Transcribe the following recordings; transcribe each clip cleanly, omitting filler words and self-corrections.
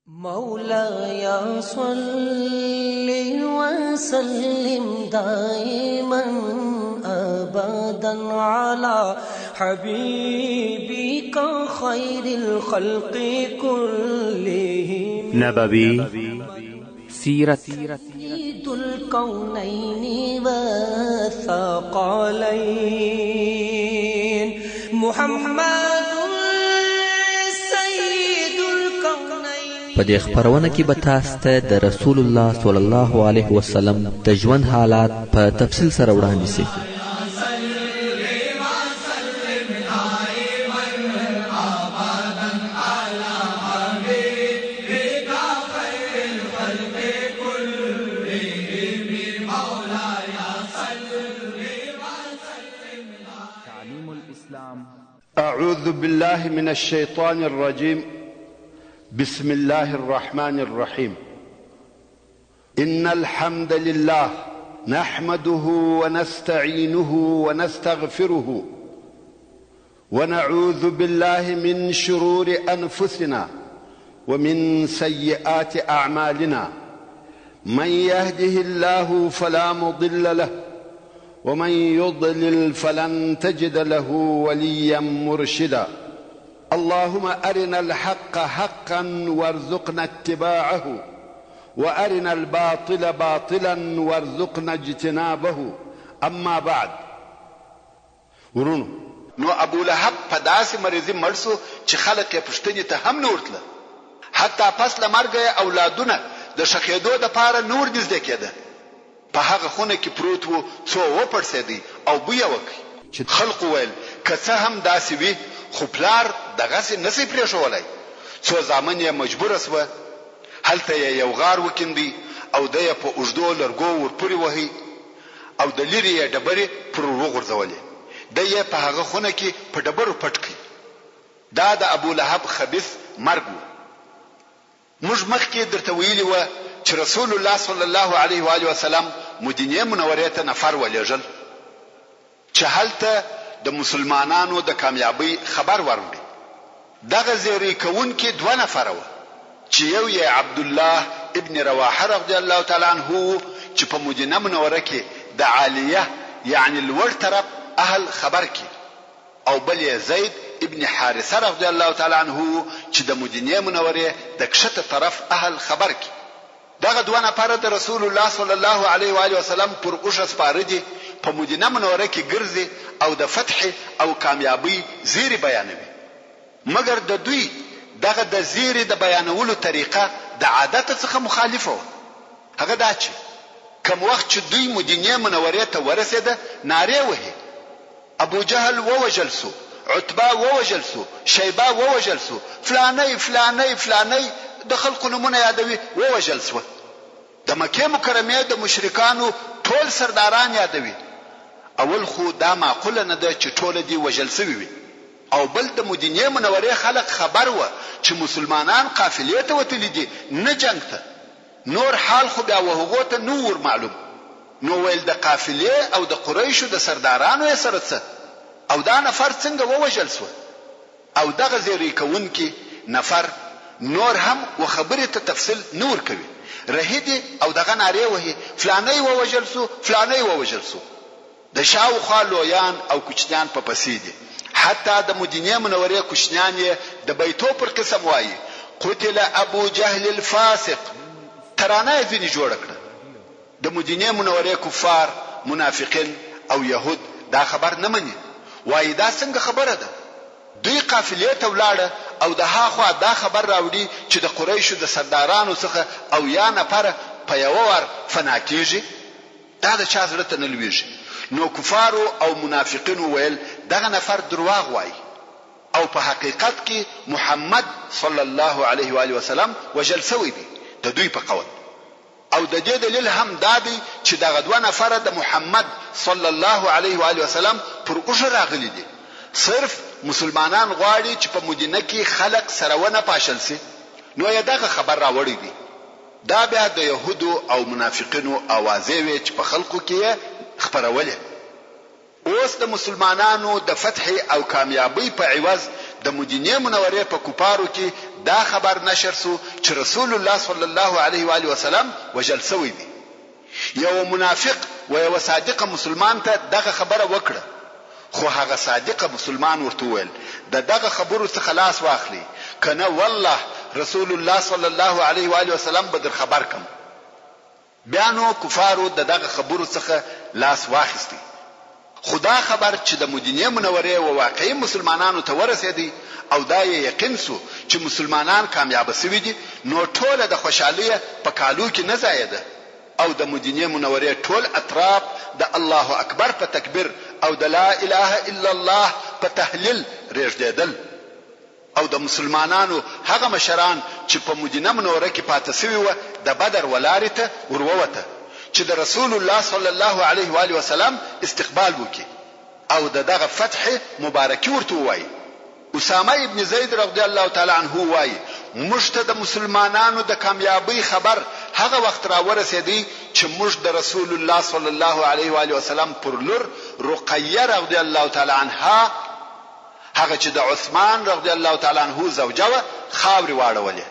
مولاي صل وسلم دائما أبدا على حبيبك خير الخلق كلهم نبوي سيرت سيد الكونين والثقلين محمد په دې خبرونه کې به تاسو ته د رسول الله صلی الله علیه وسلم د ژوند حالات په تفصیل سره وړاندې شي. أعوذ بالله من الشيطان الرجيم. بسم الله الرحمن الرحيم. إن الحمد لله نحمده ونستعينه ونستغفره ونعوذ بالله من شرور أنفسنا ومن سيئات أعمالنا. من يهده الله فلا مضل له ومن يضلل فلن تجد له وليا مرشدا. اللهم أرنا الحق حقا وارزقنا اتباعه وأرنا الباطل باطلا وارزقنا اجتنابه. أما بعد ورونو نو ابو لهب په داسې مرضی مرسو چې خلک یې پښتنې ته هم نه ورتله، حتی پس له مرګه اولادونه د شخېدو دپاره نور نږدې کېده. په هغه خونه کې پروت و، څو وپړسېدی او بوی یې وکړ چې خلقو ویل که څه هم داسې وي خو پلار دغسې نسی پرېښولی. څو زامن یې مجبوره سوه، هلته یې یو غار وکیندی او ده یې په اوږدو لرګو ورپورې وهی او د لرې یې ډبرې پر وغورځولې. ده یې په هغه خونه کې په ډبرو پټ کړي. دا د ابو لهب خبیث مرګ و. موږ مخکې درته ویلي وه چې رسول الله صلی الله علیه و آله وسلم مدینې منورې ته نفر ولېږل چې هلته د مسلمانانو د کامیابی خبر ورکړي. دغه زیری کوونکي دوه نفره وه چې یو یې عبدالله ابن رواحه رضی الله تعالی عنه چې په مدینه منوره کې د عالیه یعنی لوړ طرف اهل خبر کې، او بل یې زید ابن حارثه رضی الله تعالی عنه چې د مدینه منورې د کښته طرف اهل خبر کې. دغه دوه نفره د رسول الله صلی الله علیه و آله وسلم پر اوښه سپاره دي، په مدینه منوره کې ګرځي او د فتح او کامیابی زیری بیانوي. مګر د دوی دغه د زیری د بیانولو طریقه د عادت څخه مخالفه وه. هغه دا چې کوم وخت چې دوی مدینه منورې ته ورسېده نارې وهي، ابو جهل ووجل سو، عتبه ووجل سو، شیبه ووجل سو، فلانی فلانی فلانی د خلقو نمونه یادوي ووجل سو. د مکې مکرمې د مشرکانو ټول سرداران یادوي. اول خو دا معقوله نه ده چې ټول دي وجل سوي وي، او بل د مدینه منورې خلق خبر و چې مسلمانان قافلې ته وتلي دي، نه جنگ ته. نور حال خو بیا وهغو ته نور معلوم. نو ویل د قافلې او د قریشو د سردارانو یې سره څه، او دا نفر څنګه ووجل سو. او دغه زیری کوونکي نفر نور هم و خبرې ته تفصیل نور کوي، رهیدي او دغه نارې وهي فلانی ووجل سو فلانی ووجل سو. د شاوخوا لویان او کوچنیان په پسې دي. حتی د مدینه منورې کوچنیان یې د بیتو پر قسم وایي قتل ابو جهل الفاسق. ترانه یې ځینې جوړه کړه. د مدینه منورې کفار، منافقین او یهود دا خبر نه مني، وایي دا څنګه خبره ده. دوی قافلې ته ولاړه او د هاخوا دا خبر راوړي چې د قریشو د سردارانو څخه او یا نفر په یو ور فنا کیږي. دا د چا زړه ته نه لویږي. نو کفارو او منافقینو ویل دغه نفر درواغ وایي، او په حقیقت کې محمد صلی الله علیه و آله وسلم وجل سوی دی د دوی په قول. او د دې دلیل هم دا دی چې دغه دوه نفره د محمد صلی الله علیه و آله وسلم پر اوښه راغلي دي. صرف مسلمانان غواړي چې په مدینه کې خلق سره ونه پاشل سي، نو یې دغه خبر راوړی دی. دا بیا د يهودو او منافقینو اوازې وي چې په خلقو کې خبرولې. اوس د مسلمانانو د فتح او کامیابی په عوض د مدینه منورې په کوپارو کې دا خبر نشر سو چې رسول الله صلی الله علیه و آله وسلم وجل سوی دی. یو منافق و یو صادق مسلمان ته دغه خبره وکړه، خو هغه صادق مسلمان ورته ویل دغه خبرو څخه خلاص واخلي کنه والله رسول الله صلی الله علیه و آله وسلم بدر خبر کم. بیانو کفارو دغه خبرو څخه لاس واخیستی. خدا خبر چې د مدینه منورې او واقعي مسلمانانو ته ورسېدي او دا یقین سو چې مسلمانان کامیاب شوي دي، نو ټول د خوشحالۍ په کالو کې نه زایده او د مدینه منورې ټول اطراف د الله اکبر په تکبیر او د لا اله الا الله په تهلیل ریږدېدل. او د مسلمانانو هغه مشران چې په مدینه منوره کې پاتې شوي و د بدر ولارې ته ورووته چې د رسول الله صلی الله علیه و آله وسلم استقبال وکړي او دغه فتح مبارکي ورته وایي. اسامه ابن زید رضی الله تعالی عنه وایي موږ ته د مسلمانانو د کامیابی خبر هغه وخت را ورسېدی چې موږ د رسول الله صلی الله علیه و آله وسلم پر لور رقیه رضی الله تعالی عنها هغه چې د عثمان رضی الله تعالی عنه زوجه و خاوري واړولې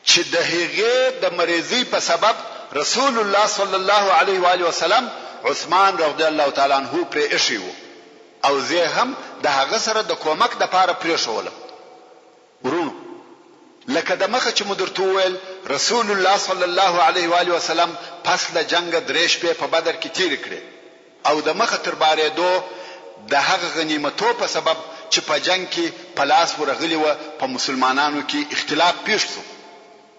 چې د هغې د مریضۍ په سبب رسول الله صلی الله علیه و آله وسلم عثمان رضی الله تعالی عنه پرې ایښی و او زه هم د هغه سره د کومک د پاره پرېښولم. ورونو لکه د مخه چې مدرته ویل رسول الله صلی الله علیه و آله وسلم پس له جنگ درې شپې په بدر کې تیر کړې او د مخه تر بارېدو د هغه غنیمتو په سبب چې په جنگ کې پلاس ورغلی و په مسلمانانو کې اختلاف پیښ شو.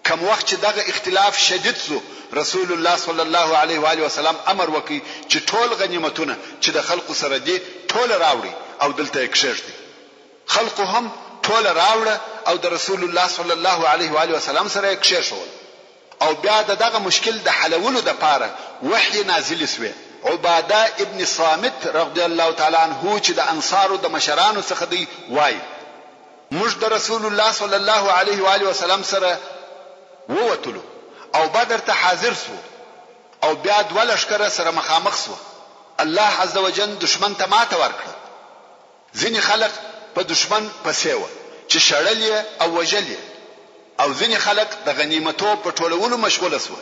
کوم وخت چې دغه اختلاف شدید شو رسول الله صلی الله علیه و آله وسلم امر وکړي چې ټول غنیمتونه چې د خلقو سره دي ټول راوړي او دلته کښېږدي. خلقو هم ټول راوړه او د رسول الله صلی الله علیه و آله وسلم سره کښېښول او بیا دغه مشکل د حلولو لپاره وحی نازل شوه. عباده ابن صامت رضی الله تعالی عنه چې د انصارو د مشرانو څخه دی وایي موږ د رسول الله صلی الله علیه و آله وسلم سره ووتلو او بدر ته حاضر سو او بیا د ولشکره سره مخامخ سو. الله عزوجل دشمن ته ماته ورکړه. ځینې خلک په دشمن پسې و چې شړل او وجل او ځینې خلک د غنیمتو په ټولولو مشغول سو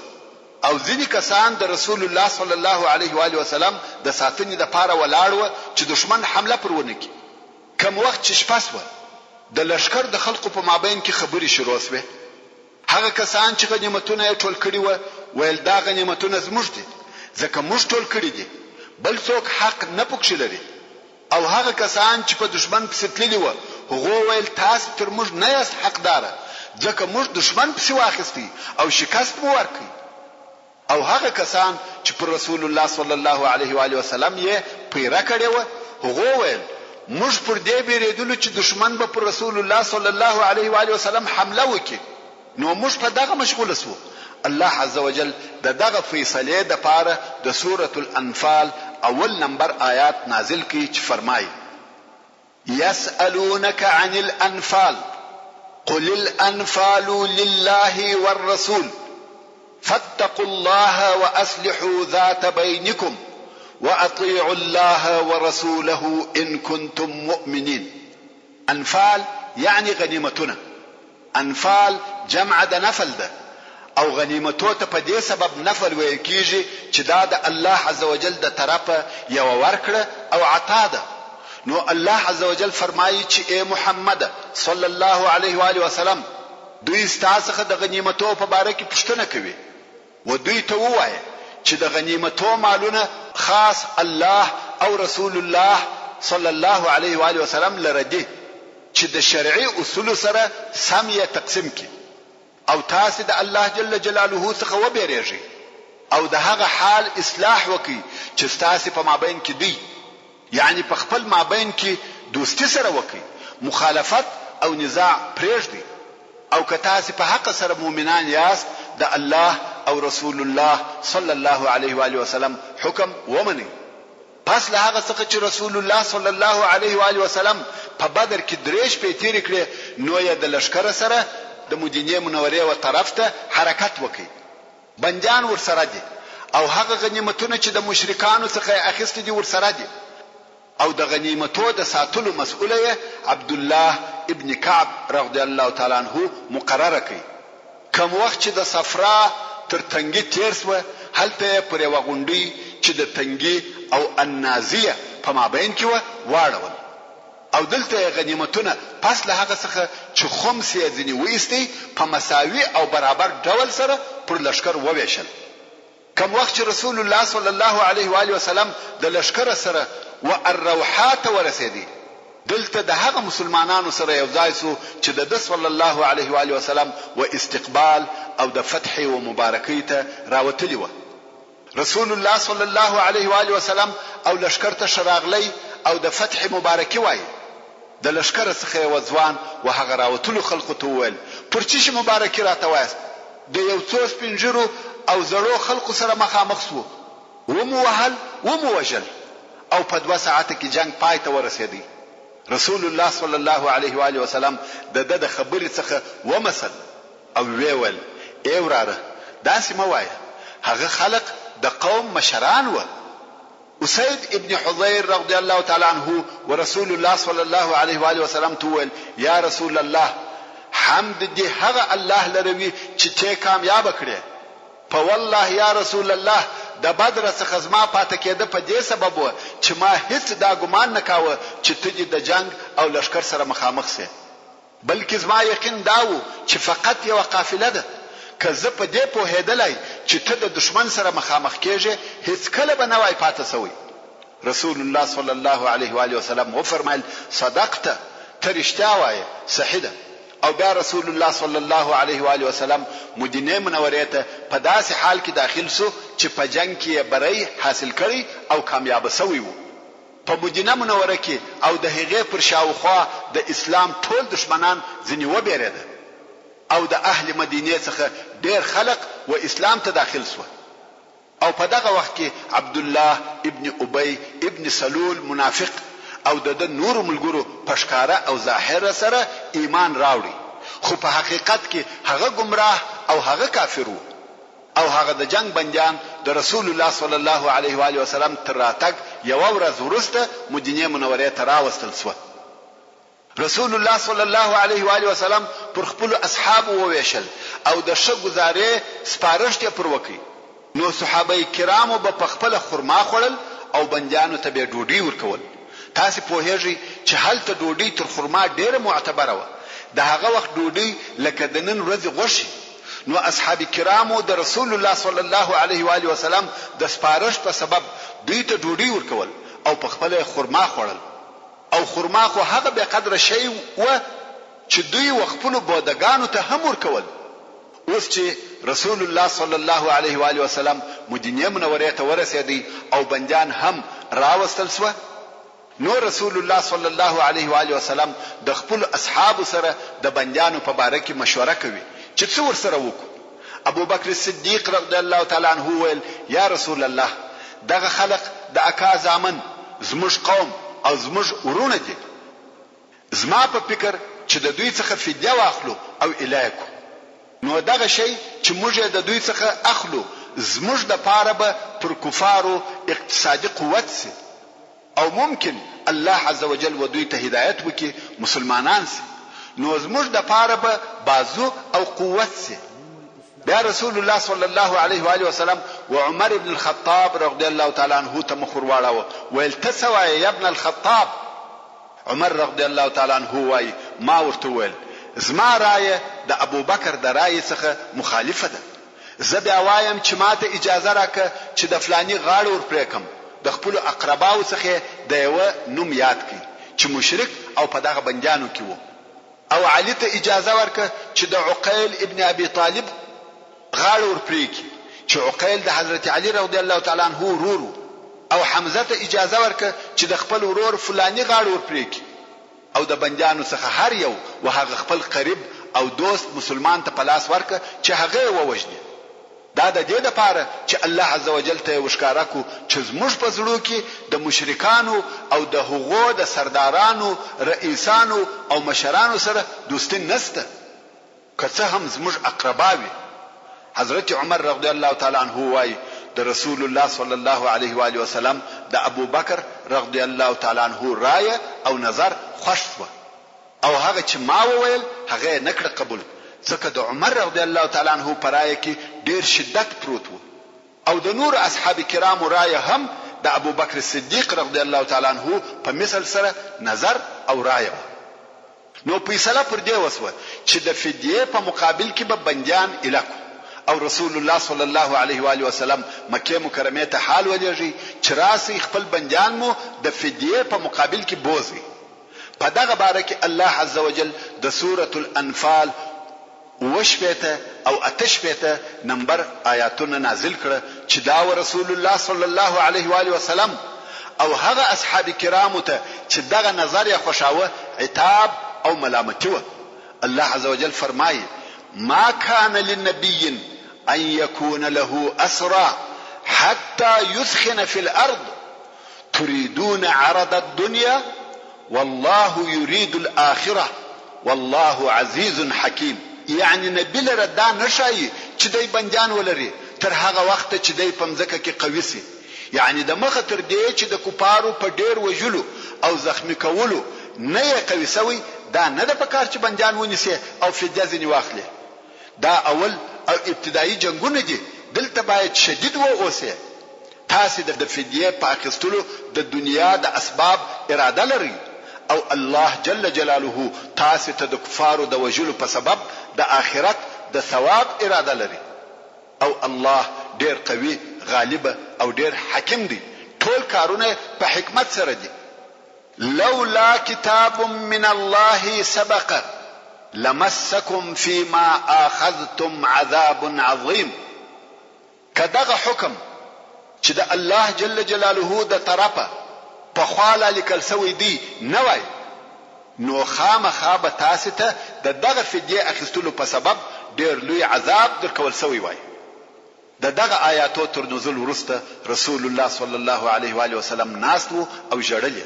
او ځینې کسان د رسول الله صلی الله علیه و آله وسلم د ساتنې لپاره ولاړ و چې دشمن حمله پر ونه کړي. کوم وخت چې شپه سوه د لشکر د خلقو په مابین کې خبرې شروع شوې. هغه کسان چې غنیمتونه یې ټول کړي و ویل دا غنیمتونه زموږ دي ځکه موږ ټول کړي دي بل څوک حق نه پکښې لري. او هغه کسان چې په دشمن پسې تللي و هغه ویل تاسو تر موږ نه یاست حقداره ځکه موږ دشمن پسې واخیستی او شکست مو ورکړي. او هغه کسان چې پر رسول الله صلی الله علیه و آله وسلم یې پیره کړې و هغه ویل موږ پر دې بیریدلو چې دشمن به پر رسول الله صلی الله علیه و آله وسلم حمله وکړي نو موږ په دغه مشغول سو. الله عزوجل دغه فیصله د پاره د سوره الانفال اول نمبر آیات نازل کی چې فرمایي يسألونك عن الانفال قل الانفال لله والرسول فاتقوا الله واصلحوا ذات بينكم واطيعوا الله ورسوله ان كنتم مؤمنين. انفال يعني غنیمتونه. انفال جمع د نفل ده او غنیمتو ته په دې سبب نفل ویل کیږي چې دا د الله عزوجل د طرفه یو ورکړه او عطا ده. نو الله عزوجل فرمایي چې اے محمد صلی الله علیه و آله وسلم دوی ستاسو د غنیمتو په باره کې پوښتنه کوي و دوی ته ووایي چې د غنیمتو مالونه خاص الله او رسول الله صلی الله علیه و آله وسلم لره دي چې د شرعي اصول سره سم یې تقسیم کړي او تاسو د الله جل جلاله څخه وبېریږئ او د هغه حال اصلاح وکړي چې تاسو په مابین کې دی یعنی په خپل مابین کې دوستی سره وکړي مخالفت او نزاع پرېږدئ او که تاسو په حق سره مؤمنان یاست د الله او رسول الله صلی الله علیه و آله وسلم حکم ومنئ. پس له هغه څخه چې رسول الله صلی الله علیه و آله وسلم په بدر کې درې شپې تیر کړې نو یې د لشکره سره د مدینه منورې و طرف ته حرکت وکړي. بندیان ورسره دي او هغه غنیمتونه چې د مشرکانو څخه اخیستي دي ورسره دي او د غنیمتو د ساتلو مسؤله عبد الله ابن کعب رضی الله تعالی عنہ مقرره کړي. کوم وخت چې د صفرا تر تنګي تیر سو هلته پر یو غونډي چې د تنګي او النازیه په مابین کې واړول او دلته غنیمتونه پس له هغه څخه چې خمس یې ځنی وېستي په مساوي او برابر ډول سره پر لشکر وویشل. کوم وخت چې رسول الله صلی الله علیه و آله وسلم د لشکر سره والروحات ورسېدي دلته د هغه مسلمانانو سره یو ځای سو چې د صلی الله علیه و آله وسلم و استقبال او د فتح او مبارکۍ ته راوتلی و. رسول الله صلی الله علیه و آله وسلم او لشکر ته شراغلی او د فتح مبارکي وای. د لشکر څخه یو ځوان و هغه راوتلو خلقو ته وویل پرچی مبارکي راته وایست. د یو څو سپینجرو او زړو خلقو سره مخامخ سو ومو وهل ومو وجل او په 2 ساعت کې جنگ پای ته ورسېدی. رسول الله صلی الله علیه و آله وسلم د خبرې څخه ومسل او ویل ای وراره داسې مو وایه هغه خلق د قوم مشران و. اسید ابن حضیر رضی الله تعالی عنہ ورسول الله صلی الله علیه و آله وسلم تول یا رسول الله حمد دی هغه الله لروي چې ته کامیاب کړې. په والله یا رسول الله د بدر څخه زما پاتې کېده په دې سبب و چې ما هیڅ دا ګمان نکاوه چې ته د جنگ او لشکر سره مخامخ سې بلکې زما یقین داو چې فقط یو قافله ده. که زه په دې پوهېدلای چې ته د دشمن سره مخامخ کېږې هیڅ کله به نه وای پاتې سوی. رسول الله صلی الله علیه و آله وسلم وفرمایل صدقت ته رښتیا وایې صحیح ده. او بیا رسول الله صلی الله علیه و آله وسلم مدینه منوره ته په داسې حال کې داخل سو چې په جنگ کې بری حاصل کړي او کامیاب شوی وو. په مدینه منوره کې او د هغې پر شاوخوا د اسلام ټول دشمنان ځنی وبېرېده او د اهل مدینه څخه ډېر خلق و اسلام ته داخل سو. او په دغه وخت کې عبد الله ابن ابي ابن سلول منافق او د نور ملګرو پښکارا او ظاهر سره ایمان راوړي خو په حقیقت کې هغه گمراه او هغه کافر وو. او هغه د جنگ بندیان د رسول الله صلی الله علیه و آله وسلم تر راتګ یو ورځ وروسته مدینه منوره ته راوستل شو. رسول الله صلی الله علیه و آله وسلم پر خپل اصحاب وویشل او د شګزارې سپارښت پر وکي. نو صحابه کرامو په خپل خرما خورل او بندیانو ته به ډوډۍ ورکول. تاسو په هیږي چې هلته ډوډۍ تر خرما ډیره معتبره و. د هغه وخت ډوډۍ لکه د نن ورځې غوښي. نو اصحاب کرامو د رسول الله صلی الله علیه و آله وسلم د سپارښت په سبب دوی ته ډوډۍ ورکول او په خپل خرما خورل. او خرما خو هغه به قدر شی و چې دوی وخپل بودګانو ته هم ورکول. اوس چې رسول الله صلی الله علیه و آله وسلم مدینه منوره ته ورسېدی او بندیان هم راوستل شو نو رسول الله صلی الله علیه و آله وسلم د خپل اصحاب سره د بندیانو په باره کې مشوره کوي چې څه ورسره وکړو. ابو بکر صدیق رضی الله تعالی عنہ ویل یا رسول الله دغه خلق د اکا زامن زموږ قوم او زموږ ورونه دي. زما په فکر چې د دوی څخه فدیه واخلو او الایکو. نو دغه شی چې موږ د دوی څخه اخلو زموږ د پاره به پر کفارو اقتصادي قوت سي او ممکن الله عز وجل و دوی ته هدایت وکي مسلمانان سي. نو زموږ د پاره به بازو او قوت سي. بیا رسول الله صلی الله علیه و آله وسلم و عمر ابن الخطاب رضی الله تعالی عنہ ته مخ ورواړو ویل تسوا یا ابن الخطاب. عمر رضی الله تعالی عنہ وای ما ورته ویل زما رایه د ابو بکر د رایه څخه مخالفه ده. زه بیا وایم چې ماته اجازه راکه چې د فلانی غاړه ور پریکم د خپل اقرباو څخه د یو نوم یاد کړي چې مشرک او په دغه بندیانو کې وو. او علی ته اجازه ورکه چې د عقیل ابن ابي طالب غاړه ور پریکي چې عقیل د حضرت علی رضی الله تعالی عنہ ورور. او حمزه ته اجازه ورکه چې د خپل ورور فلانی غاړه ور پریکي. او د بندیانو څخه هر یو وهغه خپل قریب او دوست مسلمان ته پلاس ورکه چې هغه ووجني. دا د دې لپاره چې الله عزوجل ته وشکاره کو چې زموږ په زړه کې د مشرکانو او د هغو د سردارانو رئیسانو او مشرانو سره دوستي نشته که څه هم زموږ اقرباوي. حضرت عمر رضی الله تعالی عنہ وای د رسول الله صلی الله علیه و آله وسلم د ابو بکر رضی الله تعالی عنہ رایه او نظر خوښ شو او هغه چې ما وویل هغه نه کړ قبول ځکه د عمر رضی الله تعالی عنہ په رایه کې ډیر شدت پروت و او د نور اصحاب کرامو رایه هم د ابو بکر صدیق رضی الله تعالی عنہ په مثل سره نظر او رایه نو فیصله پر دې وسوه چې د فدیه په مقابل کې به بندیان الکو او رسول الله صلی الله علیه و آله وسلم مکه مکرمه ته حال ولېږي چې راسي خپل بندیان مو د فدیه په مقابل کې بوزي په دغه باره کې الله عز وجل د سوره الانفال وشبته او اتشبته نمبر آیاتونه نازل کړه چې دا رسول الله صلی الله علیه و آله وسلم او هغه اصحاب کرامو ته چې دغه نظر یې خوشاوه عتاب او ملامتي و الله عز وجل فرمایي ما كان للنبي ان يكون له اسرى حتى يثخن في الارض تريدون عرض الدنيا والله يريد الاخره والله عزيز حكيم يعني نبی لره دا نشای چې دای بندیان ولري تر هغه وخت چې دای پمځکه کې قوي سي يعني د مخه تر دې چې د کوپارو په ډیر وجلو او زخمی کولو نه یې قوي سوی دا نه د پکار چې بندیان ونیسي او فدیه ځنی واخلي دا اول او ابتدایي جنگونه دي دلته باید شدید و اوسه تاسو د فدیه په اخیستلو د دنیا د اسباب اراده لري او الله جل جلاله تاسو ته د کفارو د وجلو په سبب د آخرت د ثواب اراده لري او الله ډیر قوي غالب او ډیر حکیم دی ټول کارونه په حکمت سره دي لولا كتاب من الله سبق لمسكم فيما اخذتم عذاب عظيم کداغه حکم چې د الله جل جلاله د طرفه په خواله لیکل سوی دی نه وای نو خامخا به تاسو ته د دغه فدیه اخیستلو په سبب ډیر لوی عذاب درکول سوی وای د دغه آیاتو تر نزول وروسته رسول الله صلی الله علیه و آله وسلم ناستو او جړل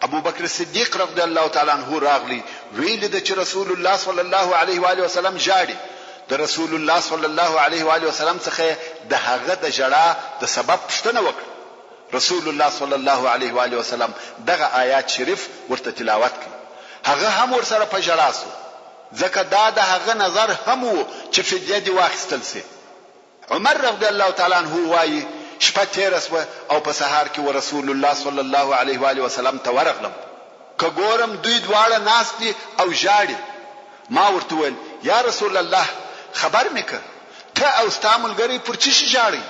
ابو بکر صدیق رضی الله تعالی عنہ راغلی ویل د چې رسول الله صلی الله علیه و آله وسلم جاړي د رسول الله صلی الله علیه و آله وسلم څخه د هغه د جړه د سبب پوښتنه وکړه رسول الله صلی الله علیه و آله وسلم دغه آیات شریف ورته تلاوت کړ هغه هم ورسره په جړاسو ځکه دا د هغه نظر هم وو چې فدیه دی واخیستل سي عمر رضی الله تعالی عنہ وایي شپه تیر اسوه او په سهار کې رسول الله صلی الله علیه و آله وسلم ته ورغلم که ګورم دوی دواړه ناس دي او جاړي ما ورته ویل یا رسول الله خبر میکه ته او استعمالګری پر چی جاړي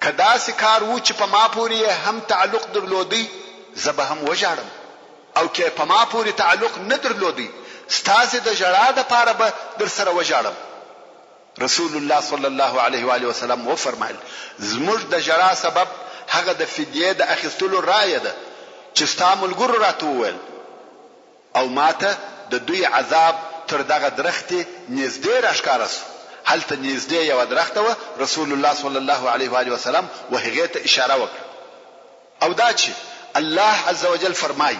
کدا سکار و چې په ما پوری هم تعلق درلودي زبه هم وجاړم او کې په ما پوری تعلق نه درلودي ستاسو د جړا د پاره به در سره وجاړم رسول الله صلی الله علیه و آله وسلم و فرمایل زموږ د جړا سبب هغه د فدیه د اخیستلو رایه ده چې استعمال ګور راتول او ماته د دوی عذاب تر دغه درختي نږدې راښکارس هلته نږدې یو درخته و رسول الله صلی الله علیه و آله وسلم وهغه ته اشاره وکړه او دا چې الله عز وجل فرمایي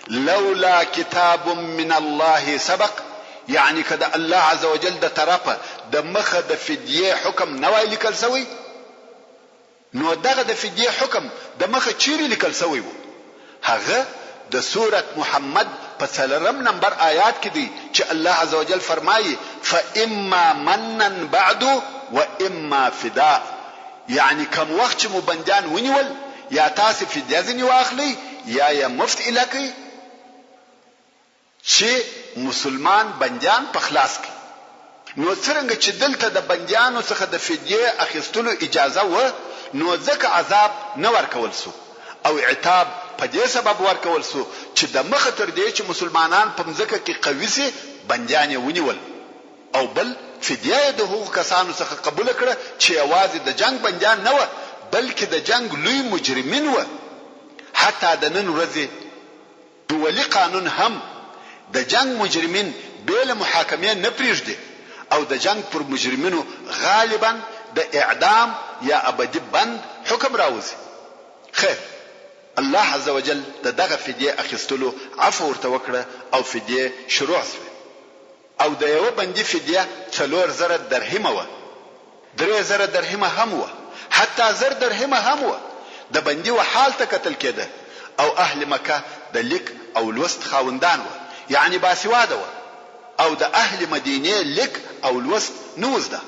لولا كتاب من الله سبق يعني کدا الله عز وجل د طرفه د مخه د فدیه حکم نه وای لیکل سوی نو دغه د فدیه حکم د مخه چیرې لیکل سوی وو هغه د سوره محمد په 3 نمبر آیات کې دی چې الله عز وجل فرمایي فاما منن بعد واما فداء يعني کوم وخت چې مبندان ونیول یا تاسو فدیه ځنی واخلي یا مفت الکی چې مسلمان بندیان په خلاص کې نو څنګه چې دلته د بندیانو څخه د فدیه اخیستلو اجازه و نو ځکه عذاب نه ورکول سو او عتاب په دې سبب ورکول سو چې د مخ تر دې چې مسلمانان په ځکه کې قوي سي بندیان ونیول او بل فدیه د حقوق کسانو څخه قبول کړه چې आवाज د جنگ بندیان نه و بلکې د جنگ لوی مجرمین و حتی د نن ورځې دولي قانون هم د جنگ مجرمین بیل محاکمه نه پریږدي او د جنگ پر مجرمینو غالبا د اعدام یا ابدي بند حکم راوځي خیر الله عز وجل دغه فدیه اخیستلو عفو ورته وکړه او فدیه شروع شوه او د یو بندي فدیه 3000 درهم و 3000 درهم هم و حتی 1000 درهم هم و د بندي و حال ته قتل کېده او اهل مکه د لیک او لوست خاوندان و، یعنی باسواده و، او د اهل مدینه لیک او لوست نه زده.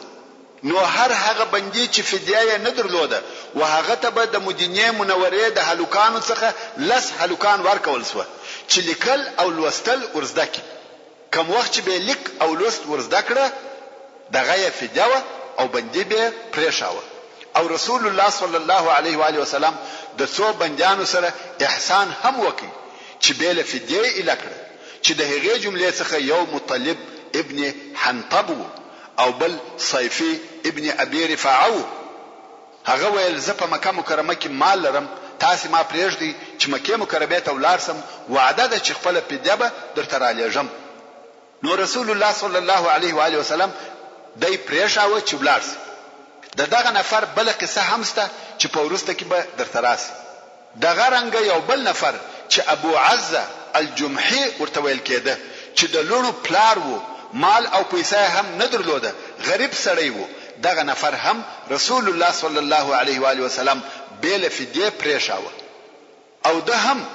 نو هر هغه بندي چې فدیه یې نه درلوده و هغه ته به د مدینه منورې د هلوکانو څخه 10 هلوکان ورکول شو چې لیکل او لوستل ورزده کی. کوم وخت چې به لیک او لوست ورزده کړه دغه یې فدیه او بندي به پریښاوه. او رسول الله صلی الله علیه و آله وسلم د څو بندیانو سره احسان هم وکړي چې به له فدیه اله کړه، چې د هغې جملې څخه یو مطلب ابن حنطب او بل صیفی ابن ابي رفاعه. هغه ویل زه په مکه مکرمه کې مال لرم، تاسو ما پرېږدئ چې مکه مکرمه ته ولاړ سم، وعده ده چې خپل فدیه به درته رالېږم. نو رسول الله صلی الله علیه و آله وسلم دای پرېښاوه چې ولاړ شي. دغه نفر بل قصه هم سته چې په ورسته کې به درته راسي. دغه رنګ یو بل نفر چې ابو عزه الجمحي ورته ویل کېده چې د لونو پلار وو، مال او پیسې هم نه درلوده، غریب سړی وو. دغه نفر هم رسول الله صلی الله علیه و آله وسلم بیل فدیه پریښاوه. او ده هم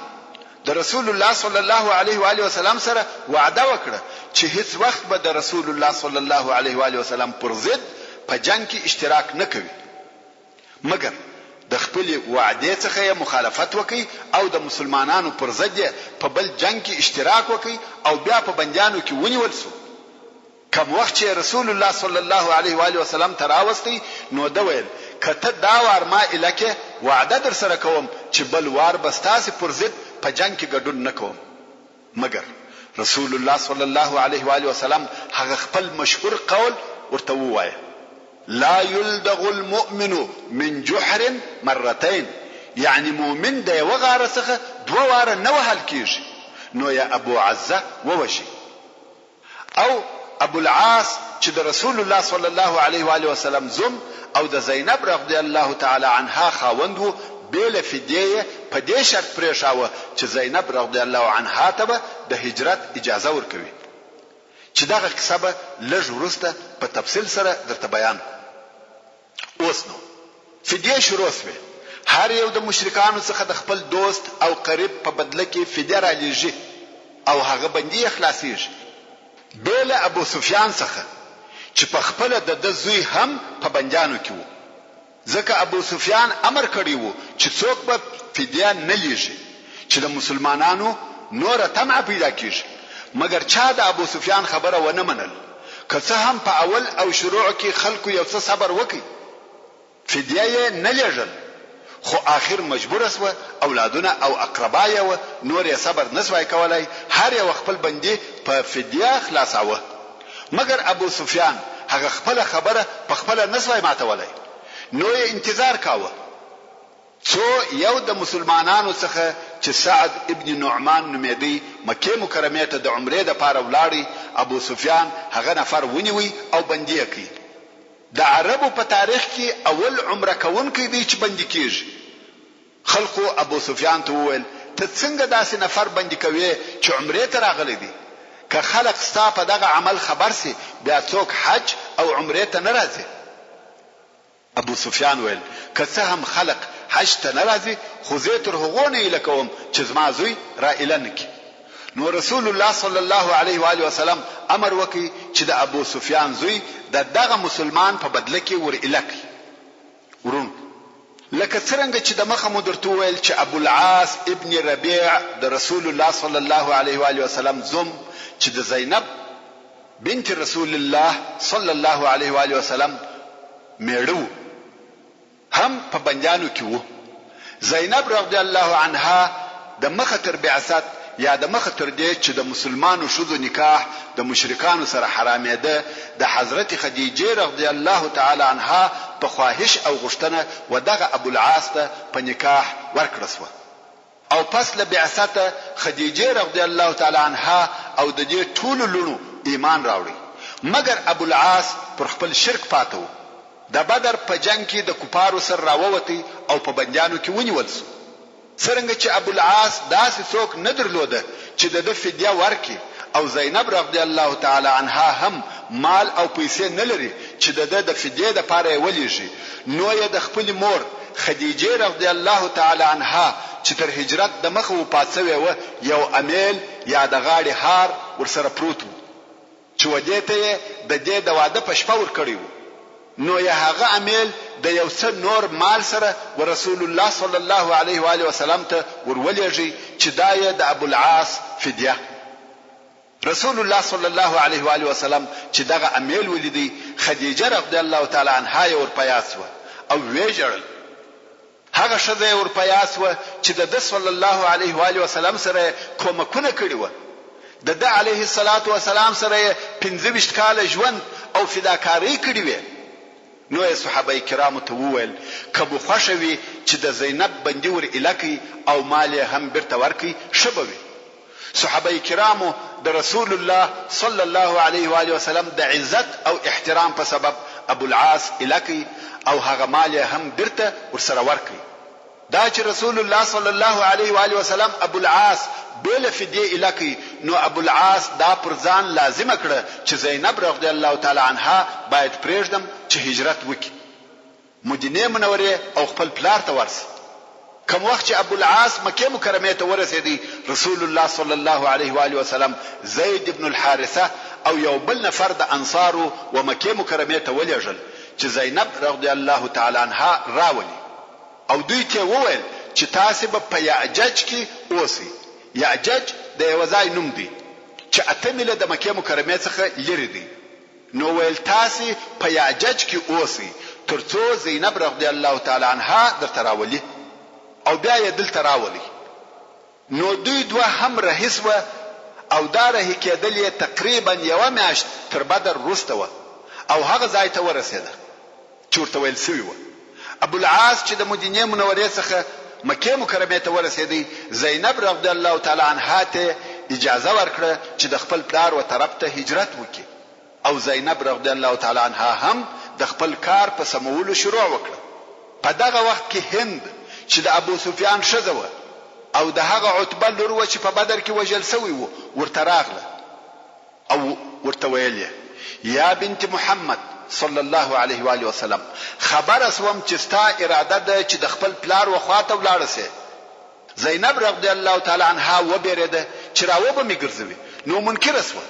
د رسول الله صلی الله علیه و آله وسلم سره وعده وکړه چې هیڅ وخت به د رسول الله صلی الله علیه و آله وسلم پر ضد په جنگ کې اشتراک نه کوي، مګر د خپل وعده څخه مخالفت وکي او د مسلمانانو پر ضد په بل جنگ کې اشتراک وکي او بیا په بندیانو کې ونیول شو. کوم وخت چې رسول الله صلی الله علیه و آله وسلم تراوستي نو دا ویل کته دا وار ما الکه وعده در سره کوم چې بل وار بستاسي پر ضد په جنگ کې ګډون نکوم. مګر رسول الله صلی الله علیه و آله وسلم هغه خپل مشهور قول ورته ووایي: لا يلدغ المؤمن من جحر مرتين، یعنی مؤمن د یو غاره څخه دوه واره نه وهل کیږي. نو یا ابو عزه ووشي. او ابو العاص چې د رسول الله صلی الله علیه و آله وسلم زوم او د زینب رضی الله تعالی عنها خاوند وو، بیل فدیه په دې شرط پریښاوه چې زینب رضی الله عنها ته د هجرت اجازه ورکوي، چې دغه قصه به لږ وروسته په تفصیل سره درته بیان. اوس نو فدیه شروع شوه. هر یو د مشرکانو څخه د خپل دوست او قریب په بدله کې فدیه را لېږي او هغه بندي خلاصيږي. بیل ابو سفیان څخه چې په خپل د زوی هم په بندیانو کې وو، ځکه ابو سفیان امر کړی وو چې څوک به فدیه نه لېږي، چې د مسلمانانو نور طمع پیدا کیږي. مګر چا د ابو سفیان خبره ونه منل. که څه هم په اول او شروع کې خلکو یو څه صبر وکړي، فدیه نه لېږل، خو آخر مجبور شو، اولادونه او اقربا یې نور یې صبر نسوای کولای، هر یو خپل بندي په فدیه خلاصاوه. مګر ابو سفیان هغه خپل خبره په خپل نسوای ماتولای، نو یې انتظار کاوه څو یو د مسلمانانو څخه چې سعد ابن نعمان نومېدی مکه مکرمه ته د عمره د پاره ولاړی. ابو سفیان هغه نفر ونیوي او بندي کړي. د عربو په تاریخ کې اول عمره کوونکی دی چې بندي کیږي. خلکو ابو سفیان ته وویل: ته څنګه داسې نفر بندي کوي چې عمره ته راغلی دی؟ که خلک ستا په دغه عمل خبر سي بیا څوک حج او عمره ته ناراضي. ابو سفیان ویل: که څه هم خلک حج ته ناراضي، خو زه تر هغه نه لکوم چې زما زوی را اعلان کړي. نو رسول الله صلی الله علیه و آله وسلم امر وکړي چې د ابو سفیان زوی دغه مسلمان په بدله کې ور اعلان کړي. ورون لکه څنګه چې د مخه مو درته ویل چې ابو العاص ابن ربيع د رسول الله صلی الله علیه و آله وسلم زوم چې د زینب بنت رسول الله صلی الله علیه و آله وسلم میړو هم په بندیانو کې وو. زینب رضی الله عنها د مخه تر بعثت یا د مخه تر دې چې د مسلمانو شذو نکاح د مشرکانو سره حرامېده، د حضرت خدیجه رضی الله تعالی عنها په خواهش او غوښتنه ودغه ابو العاص ته په نکاح ورکړه شو. او پس له بعثت خدیجه رضی الله تعالی عنها او د دې ټول لونو ایمان راوړي. مګر ابو العاص پر خپل شرک پاتو. د بدر په جنگ کې د کفارو سره راووتی او په بندیانو کې ونیول شو. څنګه چې ابو العاص داسې څوک نه درلوده چې د فدیه ورکړي او زینب رضی الله تعالی عنها هم مال او پیسې نه لري چې د فدیه د پاره ولېږي، نو یې د خپل مور خدیجه رضی الله تعالی عنها چې تر هجرت د مخه وفات شوې و یو امیل یا د غاړې هار ورسره پروت و چې ودې ته د دې د واده په شپه ور کړی و، نو یې هغه امیل د یو څه نور مال سره ورسول الله صلی الله علیه و آله وسلم ته ورولېږي چې دا یې د ابو العاص فدیه. رسول الله صلی الله علیه و آله وسلم چې دغه امیل ولیدي، خدیجه رضی الله تعالی عنها یې ورپیاس و او ویژړل. هغه ښځه یې ورپیاس و چې د صلی الله علیه و آله وسلم سره کومکونه کړی و، د علیه الصلاة والسلام سره 25 کال ژوند او فداکاری کړی و. نو یې صحابه کرامو ته وویل کبو خوشوي چې د زینب بندي ور الکی او مال هم برته ورکی شبوي. صحابه کرامو د رسول الله صلی الله علیه و آله وسلم د عزت او احترام په سبب ابو العاص الکی او هغه مال هم برته ورسره ورکی. دا چې رسول الله صلی الله علیه و آله وسلم ابو العاص بل فدیه الکی، نو ابو العاص دا پر ځان لازم کړ چې زینب رضی الله تعالی عنها باید پرېږدم چې هجرت وکړي مدینه منوره او خپل پلار ته ورسي. کوم وخت چې ابو العاص مکه مکرمه ته ورسېدی، رسول الله صلی الله علیه و آله وسلم زید ابن الحارثه او یو بل نفر د انصارو و مکه مکرمه ته ولېږل چې زینب رضی الله تعالی عنها راولي، او دوی ته وویل چې تاسو په یعجج کې اوسئ. یعجج د یو ځای نوم دی چې 8 میله د مکه مکرمه څخه لري دی. نو ویل تاسو په یعجج کې اوسئ ترڅو زینب رضی الله تعالی عنها درته راولي او بیا یې دلته راولي. نو دوی دوه هم رهیس و او دا رهي کېدل یې تقریبا یو میاشت تر بدر وروسته و او هغه ځای ته ورسېده چې ورته ویل سوی و. ابو العاص چې د مدینه منورې څخه مکه مکرمه ته ورسېدی، زینب رضی الله تعالی عنها ته اجازه ورکړه چې د خپل پلار و طرف ته هجرت وکړي، او زینب رضی الله تعالی عنها هم د خپل کار په سمولو شروع وکړه. په دغه وخت کې هند چې د ابو سفیان ښځه و او د هغه عتبه لور و چې په بدر کې وژل شوی و ورته راغله او ورته ویل یا بنت محمد صلی الله علیه و آله وسلم، خبر اسوم چې ستا اراده ده چې د خپل پلار و خواته ولاړ سې. زینب رضی الله تعالی عنها وبېرېده چې راو به می ګرځوي، نو منکر اسوه.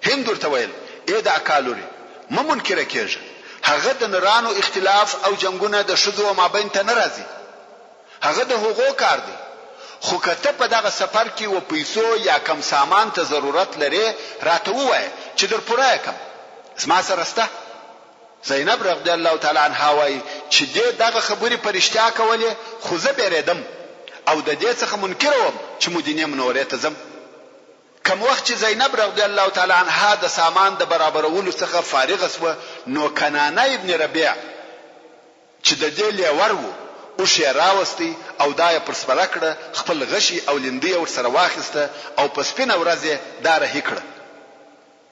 هند ورته ویل اې د اکالوري ما منکر کېږي، هغه د نرانو اختلاف او جنگونه د شذو مابین ته ناراضي، هغه د حقوقو کار دی. خو کته په دغه سفر کې و پیسو یا کم سامان ته ضرورت لري راته وای چې در پوره کم اسما سره سته. زینب رضی الله تعالی عنها وای چې دغه خبرې پرشتیا کولې، خو زه بیریدم او د دې څخه منکر وم چې مدینه منوره ته ځم. کوم وخت چې زینب رضی الله تعالی عنها د سامان د برابرولو څخه فارغ شوه، نو کنانه ابن ربيع چې د دې لیور وو او شی راوستي او دای پر سپره کړه، خپل غشي او لندې ور سره واخیسته او په سپینه ورځ دار هکړه.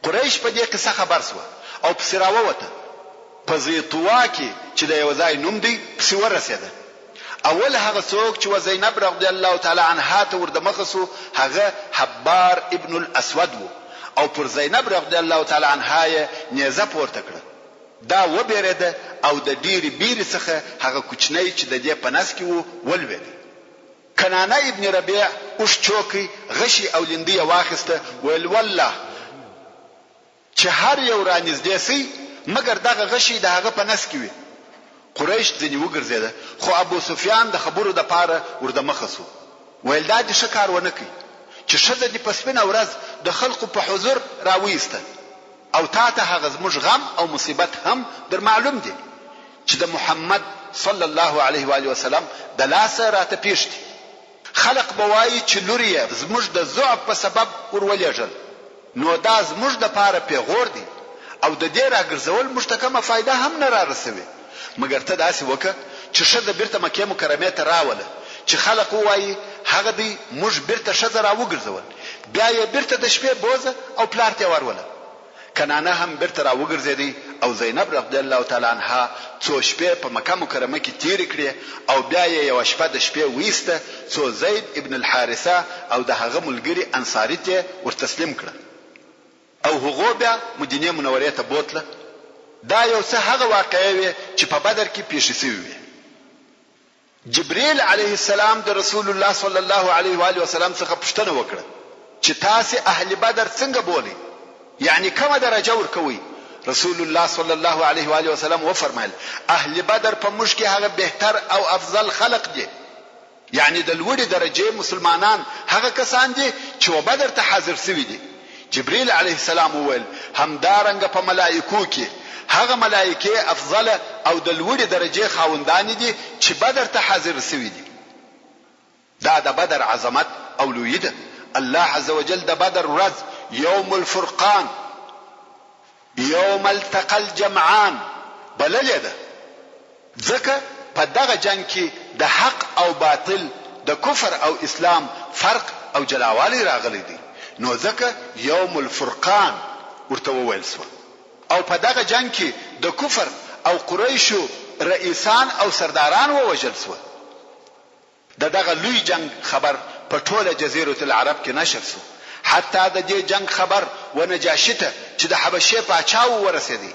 قریش په دې قصه خبر شو او په سراوه وته په زیتوا کې چې د یو ځای نوم دی په ورسېده. اول هغه څوک چې زینب رضی الله تعالی عنها ته ورده مخسو هغه حبار ابن الاسود وو او پر زینب رضی الله تعالی عنها یې نیزه پورته کړه. دا وبېرېده او د ډېری بیرې څخه هغه کوچنی چې د دې په نس کې وو ولوېد. کنانه ابن ربيع اوس چوکي غشي او لندې واخیسته، ویل والله چې هر یو رانږدې سي مګر دغه غشي د هغه په نس کې وي. قریش ځنی وګرځیده، خو ابو سفیان د خبرو د پاره ورده مخسو، ویل دا د شکار ونه کوي چې شذ دې پسپنه ورځ د خلقو په حضور راويسته او تا ته هغه زموږ غم او مصیبت هم در معلوم دي چې د محمد صلی الله علیه و آله وسلم د لاسه راته پیښتي. خلق بوای چې لوري زموږ د ضعف په سبب ورولېږل، نو دا زموږ د پاره پیغور دي او د دې راګرځول مشتکمه فائدہ هم نه را رسوي. مګر ته داسې وکړه چې شذ بیرته مکه مکرمه ته راوله چې خلق وایي هغه دی موږ بیرته شذ را وګرځول، بیا یې بیرته د شپې بوزه او پلار ته ورول. کنانه هم بیرته را وګرځېدی او زینب رضی الله تعالی عنها څو شپې په مکه مکرمه کې تیر کړې او بیا یې یو شپه د شپې وېسته څو زید ابن الحارثه او د هغه ملګری انصاری ته ورتسلیم کړ. او هغو بیا مدینه منورې ته بوتله. دا یو څه هغه واقعې وې چې په بدر کې پیښې شوې وې. جبرئیل علیه السلام د رسول الله صلی الله علیه و آله وسلم څخه پوښتنه وکړه چې تاسو اهل بدر څنګه بولئ، یعنی کومه درجه ورکوئ؟ رسول الله صلی الله علیه و آله وسلم وفرمایل اهل بدر په موږ کې هغه بهتر او افضل خلق دي، یعنی د لوړې درجه مسلمانان هغه کسان دي چې و بدر ته حاضر شوي دي. جبرئیل علیه السلام وویل همدارنګه په ملائکو کې هغه ملائکه افضل او د لوړې درجه خاوندان دي چې بدر ته حاضر شوي دي. دا د بدر عظمت او لوی ده. الله عز وجل د بدر ورځ یوم الفرقان، یوم التقى الجمعان بللې ده، ځکه په دغه جنگ کې د حق او باطل، د کفر او اسلام فرق او جلاوالی راغلی دی، نو ځکه یوم الفرقان ورته وویل شو. او په دغه جنگ کې د کفر او قریشو رئیسان او سرداران ووژل شو. دغه لوی جنگ خبر په ټوله جزیره العرب کې نشر شو. حتی د دې جنگ خبر و نجاشی ته چې د حبشه پاچا ورسېدی،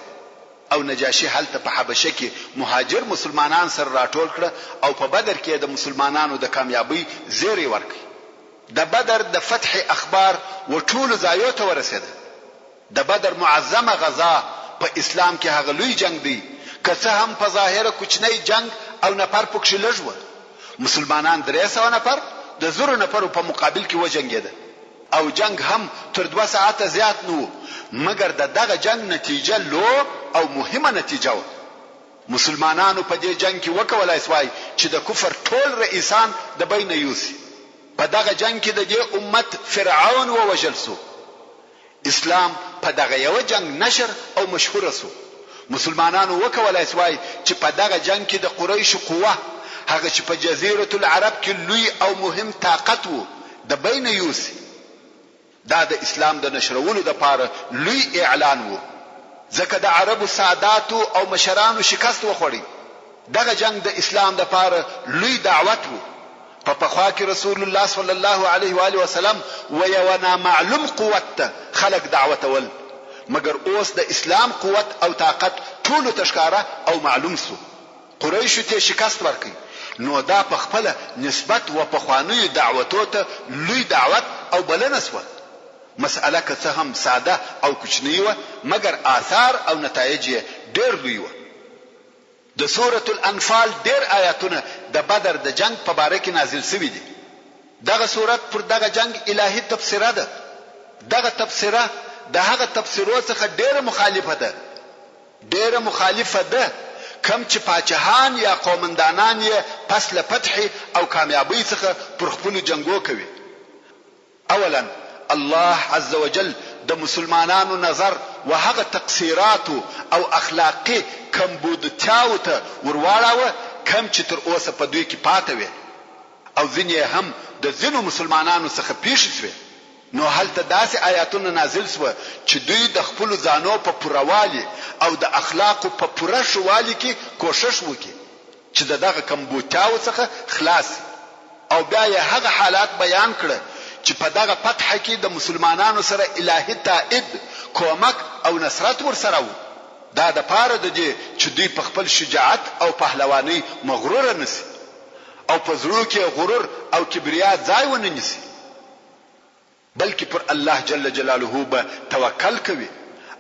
او نجاشی هلته په حبشه کې مهاجر مسلمانان سره راټول کړ او په بدر کې د مسلمانانو د کامیابی زیری ورکړ. د بدر د فتح اخبار و ټول ځایو ته ورسېده. د بدر معظمه غزا په اسلام کې هغه لوی جنگ دی که څه هم په ظاهره کوچنی جنگ او نفر پکښې لږ و. مسلمانان 300 نفر د 1000 نفرو په مقابل کې وجنګېده، او جنگ هم تر 2 ساعته زیات نه و، مګر دغه جنگ نتیجه لو او مهمه نتیجه و. مسلمانانو په دې جنگ کې وکولای شوای چې د کفر ټول رئیسان د بین یوسي. په دغه جنگ کې د دې امت فرعون ووژل شو. اسلام په دغه یو جنگ نشر او مشهور شو. مسلمانانو وکولای شوای چې په دغه جنگ کې د قریش قوه، هغه چې په جزیره العرب کې لوی او مهم طاقت وو، د بین یوسي. دا د اسلام د نشرولو لپاره لوی اعلان وو، ځکه د عربو ساداتو او مشرانو شکست وخوړی. دغه جنگ د اسلام لپاره لوی دعوت وو. په پخوا کې رسول الله صلی الله علیه و آله وسلم و یو نامعلوم قوت خلق دعوت ول، مګر اوس د اسلام قوت او طاقت ټول تشکاره او معلوم سو. قریش ته شکست ورکړي، نو دا په خپل نسبت و په خوانوي دعوتو ته لوی دعوت او بلنه سو. مسأله که څه هم ساده او کوچنی و، مګر آثار او نتایج ډېر لوی و. د سورة الانفال ډېر آیاتونه د بدر د جنگ په باره کې نازل شوي دي. دغه سورت پر دغه جنگ الهي تفسیره ده. دغه تفسیره د هغه تفسیرو څخه ډېر مخالفه ده. ډېر مخالفه ده کم چې پاچاهان یا قومندانان یې پس له فتح او کامیابی څخه پر خپل جنگو کوي. اولا الله عز وجل د مسلمانانو نظر و هغه تقصیرات او اخلاقی کمبودتیاو ته ورواړاوه کم چې تر اوسه په دوی کې پاتې وي، او ځینې هم د ځینو مسلمانانو څخه پیښې شوې. نو هلته داسې آیاتونه نازل شوه چې دوی د خپل ځانو په پوروالي او د اخلاقو په پوره شوالي کې کوشش وکړي چې دغه کمبودتیاو څخه خلاص. او بیا یې هغه حالات بیان کړه چې په دغه فتح کې د مسلمانانو سره الهي تائید، کومک او نصرت ورسره وو. دا د پاره د دې چې دوی په خپل شجاعت او پهلواني مغرور نشي او په زړه کې غرور او کبریا ځای ونه نیسي، بلکې پر الله جل جلاله به توکل کوي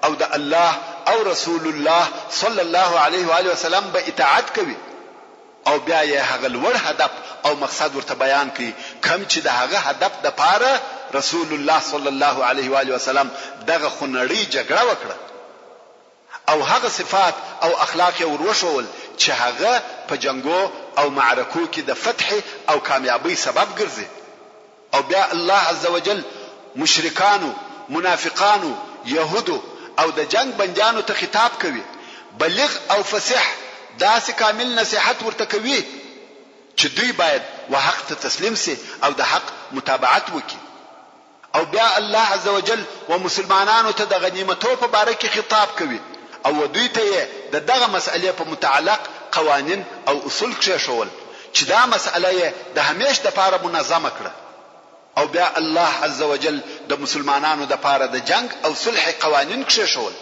او د الله او رسول الله صلی الله علیه و آله وسلم به اطاعت کوي. او بیا یې هغه لوړ هدف او مقصد ورته بیان کړي کوم چې د هغه هدف د پاره رسول الله صلی الله علیه و آله وسلم دغه خنړی جګړه وکړه او هغه صفات او اخلاق یې وروښول چې هغه په جنگو او معرکو کې د فتح او کامیابی سبب ګرځي. او بیا الله عز وجل مشرکانو، منافقانو، يهودو او د جنگ بنجانو ته خطاب کوي، بلغ او فصیح، داسې کامل نصیحت ورته کوي چې دوی باید وحق ته تسلیم سي او د حق متابعت وکړي. او بیا الله عز وجل و مسلمانانو ته د غنیمتو په باره کې خطاب کوي او دوی ته دغه مسئله په متعلق قوانین او اصول کښېښول چې دا مسئله د همیش د پاره منظمه کړه. او بیا الله عز وجل د مسلمانانو د پاره د جنگ او صلح قوانین کښېښول.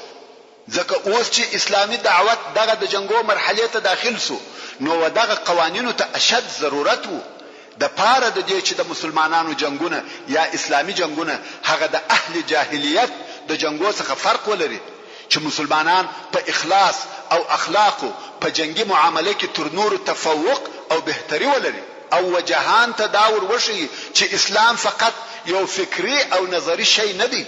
ځکه اوس چې اسلامي دعوت دغه د جنگو مرحله ته داخل سو نو دغه قوانینو ته اشد ضرورت وو د پاره د دې چې د مسلمانانو جنگونه یا اسلامي جنگونه هغه د اهل جاهلیت د جنگو څخه فرق ولري، چې مسلمانان په اخلاص او اخلاقو په جنگي معامله کې تر نور تفوق او بهتري ولري، او جهان ته داور وشي چې اسلام فقط یو فکری او نظری شی نه دی،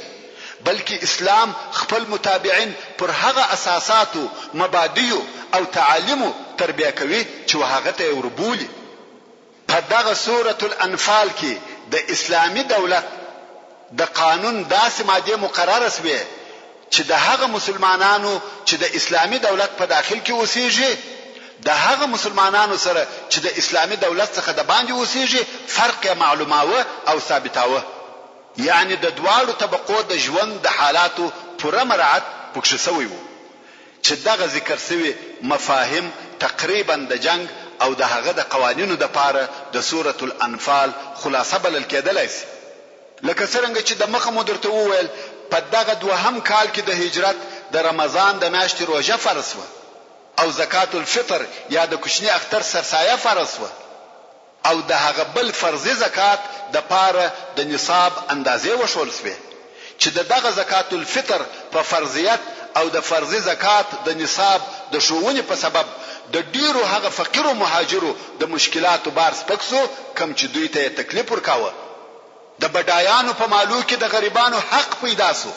بلکې اسلام خپل متابعین پر هغه اساساتو، مبادیو او تعالیمو تربیه کوي چې هغه ته وربولي. په دغه سورة الانفال کې د اسلامي دولت د قانون داسې ماده مقرره شوه چې د هغه مسلمانانو چې د اسلامي دولت په داخل کې اوسېږي د هغه مسلمانانو سره چې د اسلامي دولت څخه د باندې اوسېږي فرق معلوماوه او ثابتاوه. یعنی د دواړو طبقو د ژوند د حالاتو پوره مراعات پکښ شوی وو چې دغه ذکر شوی مفاهیم تقریبا د جنگ او د هغه د قوانینو د پاره د سورة الانفال خلاصه بلل کېدلای شي. لکه څنګه چې د مخه مو درته وویل په دغه دوهم کال کې د هجرت د رمضان د میاشتې روژه فرض شوه او زکات الفطر یا د کوچني اختر سرسایه فرض شوه او د هغه بل فرضي زکات د پاره د نصاب اندازې وشول شوه چې دغه زکات الفطر په فرضیت او د فرضي زکات د نصاب د شوونې په سبب د ډیرو هغه فقیر او مهاجرو د مشکلاتو بار سپکسو کم چې دوی ته تکلیف ورکاوه. د بډایانو په مالو کې د غریبانو حق پیدا سو.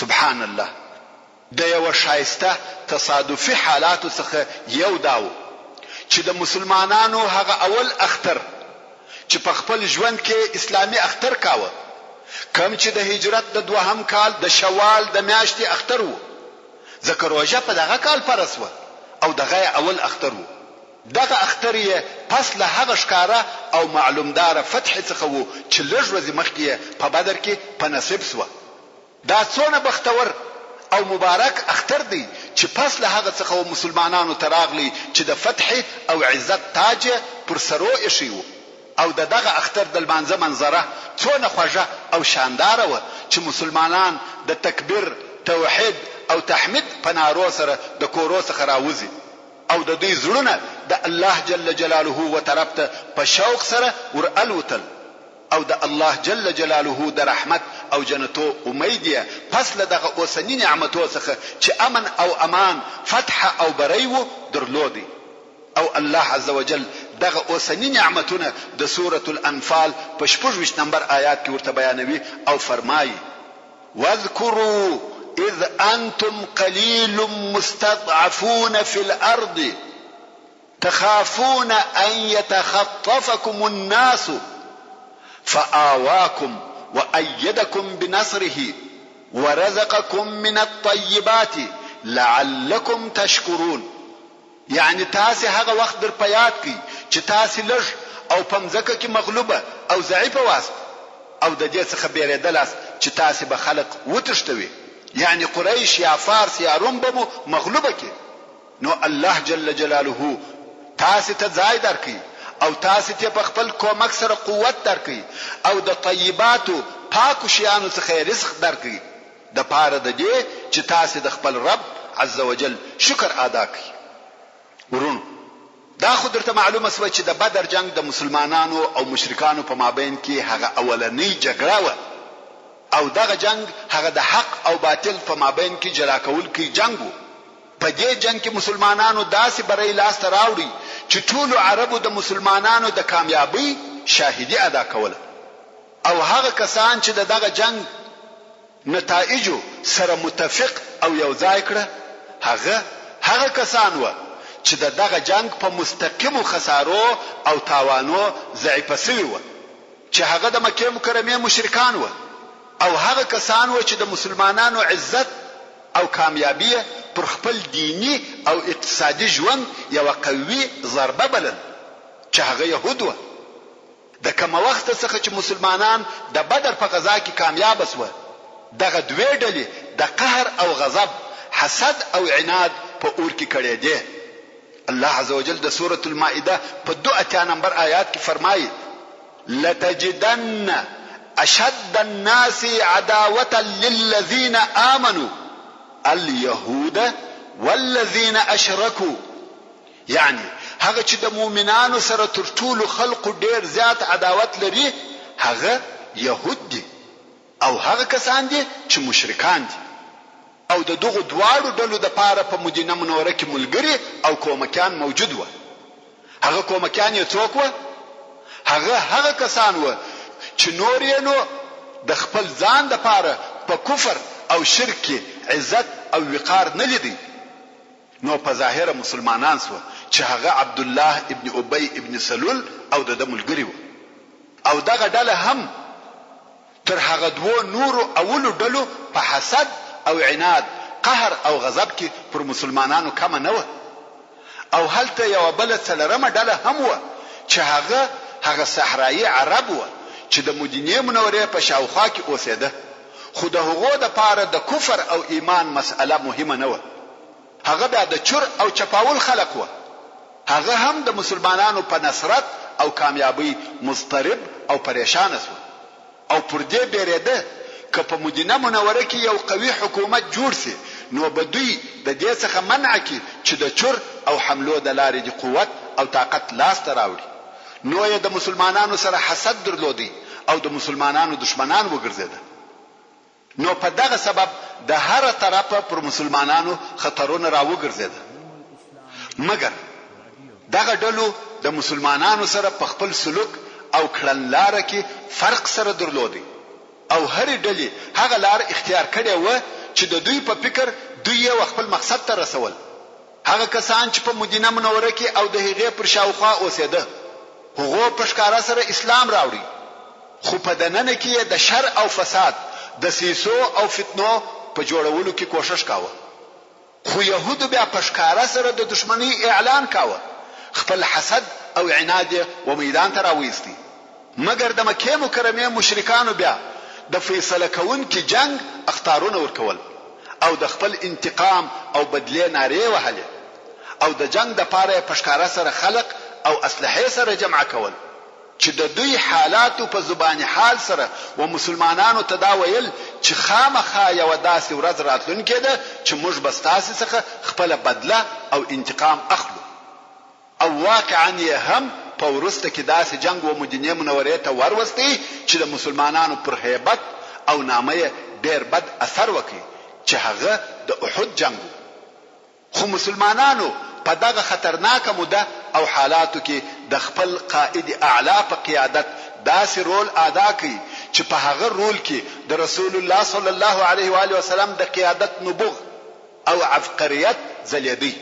سبحان الله. د یو شایسته تصادفي حالاتو څخه یو داو چې د مسلمانانو هغه اول اختر چې په خپل ژوند کې اسلامي اختر کاوه کم چې د هجرت د دوهم کال د شوال د میاشتې اختر وو، ځکه روژه په دغه کال فرض وه او دغه اول اختر وو. دغه اختر یې پس له هغه ښکاره او معلومدار فتح څخه وو چې لږ ورځې مخکې په بدر کې په نصیب سوه. دا څونه بختور او مبارک اختر دی چې پس له هغه څخه مسلمانانو ته راغلی چې د فتح او عزت تاج پر سرو ایښی وو او دغه اختر د لمانځه منظره څونه خوږه او شانداره وه چې مسلمانان د تکبیر، توحید او تحمید په نارو سره د کورو څخه راوځي او د دوی زړونه د الله جل جلاله و طرف ته په شوق سره ورالوتل او د الله جل جلاله د رحمت او جنتو امید یې پس له دغه اوسنی نعمتو څخه چې امن او امان، فتح او بری وو درلودي. او الله عز وجل دغه اوسنی نعمتونه د سورة الانفال په 26 نمبر آیات کې ورته بیانوي او فرمایي: واذكروا إذ أنتم قليل مستضعفون في الأرض تخافون أن يتخطفكم الناس فآواكم وأيدكم بنصره ورزقكم من الطيبات لعلكم تشكرون. يعني تاسي هغه وخت در پیاد کی چې تاسي لږ او پمځکه کې مغلوبه او ضعیفه واست او د دې څخه بیریدل چې تاسي به خلق وتشتوي، يعني قريش یا فارس یا روم به مغلوبه کی. نو الله جل جلاله تاسي ته ځای درکړي او تاسي ته په خپل کومک سره قوت درکړي او د طیباتو پاکو شیانو څخه رزق درکړي د پاره د دې چې تاسي د خپل رب عز وجل شکر ادا کړئ. ورونو دا خو درته معلومه سوه چې د بدر جنگ د مسلمانانو او مشرکانو په مابین کې هغه اولنۍ جګړه وه او دغه جنگ هغه د حق او باطل په مابین کې جلا کول کې جنگ وو. په دې جنگ کې مسلمانانو داسې بری لاس ته راوړي چې ټولو عربو د مسلمانانو د کامیابی شاهدی ادا کوله او هغه کسان چې دغه جنگ نتایجو سره متفق او یو ځای کړه هغه کسان وو چې دغه جنگ په مستقیمو خسارو او تاوانو ضعیف شوي وو چې هغه د مکه مکرمه مشرکان وو او هغه کسان وو چې د مسلمانانو عزت او کامیابی پر خپل دینی او اقتصادي ژوند یو قوي ضربه بلل چې هغه يهود وو. د کوم وخت څخه چې مسلمانان د بدر په غزا کې کامیاب شول دغه دوه ډلې د قهر او غضب، حسد او عناد په اور کې کړي دي. الله عز وجل د سورة المائده په 2 نمبر آیات کې فرمایي: لتجدن اشد الناس عداوة للذين آمنوا اليهود والذين اشركوا. یعنی هغه چې د مؤمنانو سره تر ټولو خلقو ډیر زیات عداوت لري هغه يهود دي او هغه کسان دي چې مشرکان دي. او د دغه دواړو ډلو د پاره په مدینه منوره کې ملګری او کومکان موجود و. هغه کومکان یې څوک و؟ هغه کسان و چې نور یې نو د خپل ځان د پاره په کفر او شرک عزت او وقار نه لیدي، نو په ظاهر مسلمانان سو چې هغه عبد الله ابن ابي ابن سلول او د ملګری و. او دغه ډله هم تر هغه دوه نور اولو ډلو په حسد او عناد قهر او غضب کې پر مسلمانانو کم نه و. او هلته یو بل څلرمه ډله هم و چې هغه صحرایي عرب و چې د مدینه منورې په شاوخوا کې اوسېده، خو د هغو د پاره د کفر او ایمان مسأله مهمه نه و. هغه بیا د چور او چپاول خلق و. هغه هم د مسلمانانو په نصرت او کامیابی مضطرب او پریشان شو او پر دې بیرېده که په مدینه منوره کې یو قوي حکومت جوړ شي نو به دوی د دې څخه منع کړي چې د چور او حملو د لارې د قوت او طاقت لاس ته راوړي. نو یې د مسلمانانو سره حسد درلودي او د مسلمانانو دشمنان وګرځیدل. نو په دغه سبب د هر طرفه پر مسلمانانو خطرونه راوګرځیدل. مګر دغه ډلو د مسلمانانو سره په خپل سلوک او کړنلاره کې فرق سره درلودي او هر ډلې هغه لار اختیار کړې و چې د دوی په فکر دوی یو خپل مقصد ته رسول. هغه کسان چې په مدینه منوره کې او د هغې پر شاوخوا اوسېده هغه په ښکارا سره اسلام راوړي، خو په دننه کې د شر او فساد د سیسو او فتنو په جوړولو کې کوشش کاوه. خو يهودو بیا په ښکارا سره د دشمنی اعلان کاوه، خپل حسد او عناد و میدان ته راوېستي. مګر د مکه مکرمه مشرکانو بیا د فیصله کوونکي جنگ اختارونه ورکول او د خپل انتقام او بدله ناره وهله او د جنگ د پاره پښکارا سره خلق او اسلحه سره جمع کول چې د دوی حالات په زبان حال سره و مسلمانانو تداویل چې خامخا یو داسې ورځ راتلونکې ده چې موږ بستاسي څخه خپل بدله او انتقام اخلو. او واقعا یې هم په ورسته کې داسې جنگ و مدینه منورې ته وروستي چې د مسلمانانو پر هیبت او نامه ډېر بد اثر وکړي چې هغه د احد جنگ. خو مسلمانانو په دغه خطرناکه موده او حالاتو کې د خپل قائد اعلی په قیادت داسې رول ادا کړي چې په هغه رول کې د رسول الله صلی الله علیه و آله وسلم د قیادت نبوغ او عبقریت زلیدي.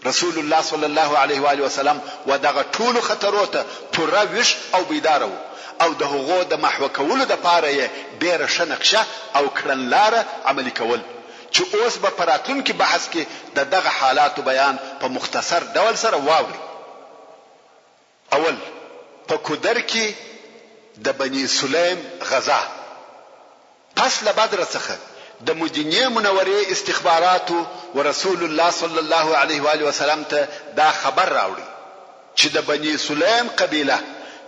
رسول الله صلی الله علیه و آله وسلم و دغه ټول خطرات پوره وش او بیدارو او د هغو د محو کولو د پاره یې ډېر شنقشه او کړنلاره عملي کول چې اوس به پراتون کې بحث کې دغه حالات بیان په مختصر ډول سره واوري. اول په کودر کې د بني سلیم غزا پس له بدر څخه د مدینه منورې استخباراتو ورسول الله صلی الله علیه و آله وسلم ته دا خبر راوړي چې د بني سلیم قبیله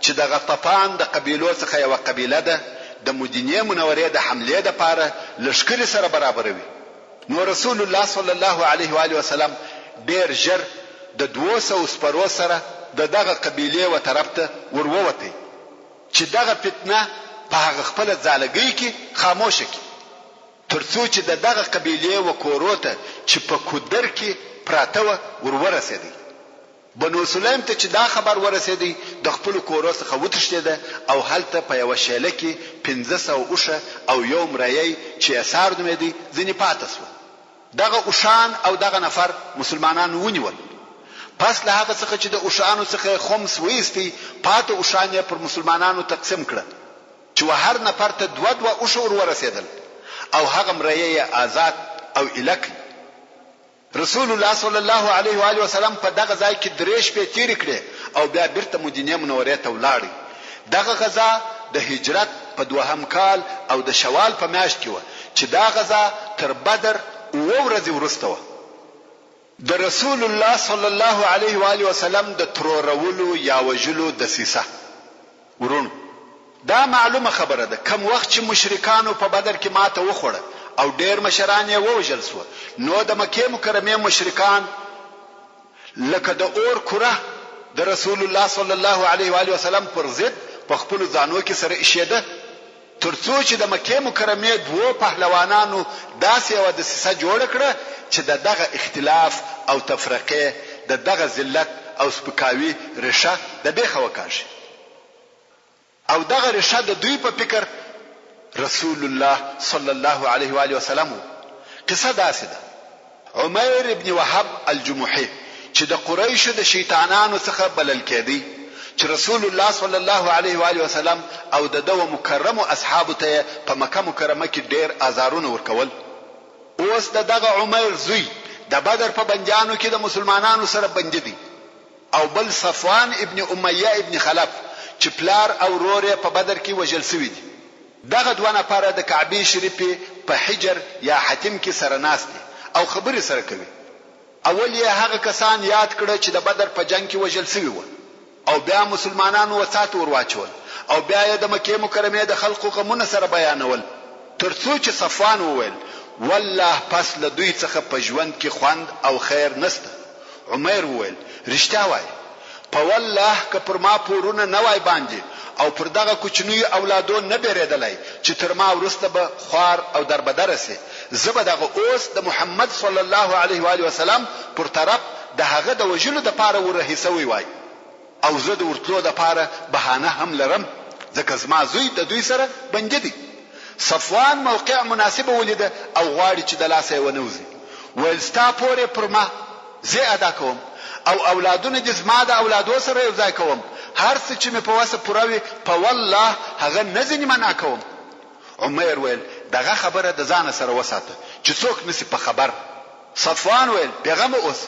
چې د غطفان د قبیلو څخه یو قبیله ده د مدینه منورې د حمله لپاره لشکري سره برابروي. نو رسول الله صلی الله علیه و آله وسلم ډیر ژر د 200 سپرو سره دغه قبیله و طرف ته ورووتی چې دغه فتنه په هغه خپل ځالګي کې خاموشه کی ترڅو چې دغه قبیله و کوروته چې په کودر کې پراته ورورسېدي. بنو سلیم ته چې دا خبر ورسېدي د خپل کورو څخه وتښتېده او هلته په یو شیله کې 1500 اوشه او یو مریی چې اثار نومېدي ځنې پاتې شو. دغه اوشان او دغه نفر مسلمانان ونیول. پس له هغه څخه چې د اوشانو څخه خمس وېستي پاتې اوشان پر مسلمانانو تقسیم کړه چې هر نفر ته 2 اوشه ورسېدل او هغه مریی آزاد او الک. رسول الله صلی الله علیه و آله وسلم په دغه ځای کې 3 شپې تیر کړې او بیا بیرته مدینه منورې ته ولاړ. دغه غزا د هجرت په 2 کال او د شوال په میاشت کې و چې دا غزا تر بدر ورځې ورسته و. د رسول الله صلی الله علیه و آله وسلم د ترورولو یا وجلو د سیسه ورونو دا معلومه خبره ده کم وخت چې مشرکانو په بدر کې ماته وخوړه او ډېر مشران یې ووژل سو نو د مکې مکرمې مشرکان لکه د اور کوره د رسول الله صلی الله علیه و آله وسلم پر ضد په خپل ځانو کې سره ایشیده ترڅو چې د مکې مکرمې دوه پهلوانانو داسې یو دسیسه جوړ کړه چې دغه اختلاف او تفرقه دغه ذلت او سپکاوي رشه د بیخه وکاږي او دغه رشه د دوی په فکر رسول الله صلی الله علیه و آله وسلم قصه داسې ده عمیر ابن وهب الجمحي چې د قریشو د شیطانانو څخه بلل کېدی چې رسول الله صلی الله علیه و آله وسلم او دغه مکرم اصحاب ته په مکه مکرمه کې ډېر آزارونه ورکول اوس دغه عمیر زوی د بدر په بنجانو کې د مسلمانانو سره بنجدي او بل صفوان ابن امیه ابن خلف چې پلار او رور په بدر کې وژل شوی دي دغه دوه نفر د کعبه شریفه په حجر یا حتم کې سره ناست او خبرې سره کوي اول یې هغه کسان یاد کړه چې د بدر په جنگ کې وژل شوی و او بیا مسلمانانو وسات ورواچول او بیا یې د مکې مکرمې د خلقو غمونه سره بیانول ترڅو چې صفوان وویل والله پس له دوی څخه په ژوند کې خوند او خیر نشته عمر وویل رښتیا وای په والله که پر ما پورونه نه وای باندې او پر دغه کوچنی اولادو نه بیرېدلای چې تر ما ورسته به خوار او دربدر سي زبر دغه اوس د محمد صلی الله علیه و آله وسلم پر طرف د هغه د وجلو د پاره ورهیسوي وای او زه د ورتلو د پاره بهانه هم لرم ځکه زما زوی د دوی سره بنجدي صفوان موقع مناسبه ولیده او غواړي چې د لاسه ونوزي ولستا پورې پر ما زه ادا کوم او اولادونه د زما د اولادو سره یو ځای کوم هر څه چې مې په واسه پوروي په والله هغه نزنی منع کوم عمر ویل دغه خبره د ځان سره وساته چې څوک نسی په خبر صفوان ویل پیغام اوس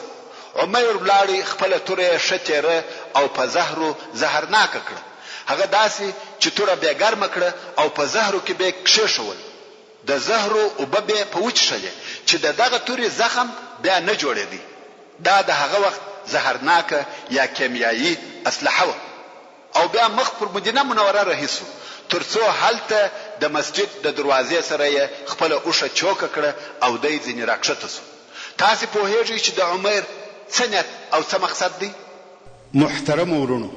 عمر بلاړي خپل تورې شتره او په زهرو زهرناک کړ هغه داسي چې توره به ګرم کړه او په زهرو کې به کښښول د زهرو او به په وچ شله چې دغه توري زخم بیا نه جوړېدی دا د هغه وخت زهرناک یا کیمیایی اسلحه او بیا مخ پر مدینه منوره رهیسو ترڅو حالته د مسجد د دروازې سره خپل اوشه چوک کړه او دای ځینې راکښته سو تاسو په هیڅ چې د عمر څنګه او څه مقصد دی محترم ورونو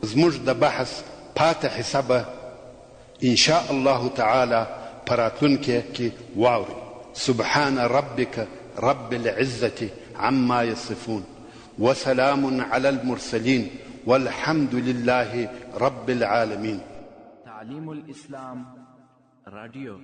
زموږ د بحث پاتې حسابه ان شاء الله تعالی پراتونکو کې واوري سبحان ربك رب العزة عما يصفون وسلام على المرسلين والحمد لله رب العالمين. تعليم الإسلام راديو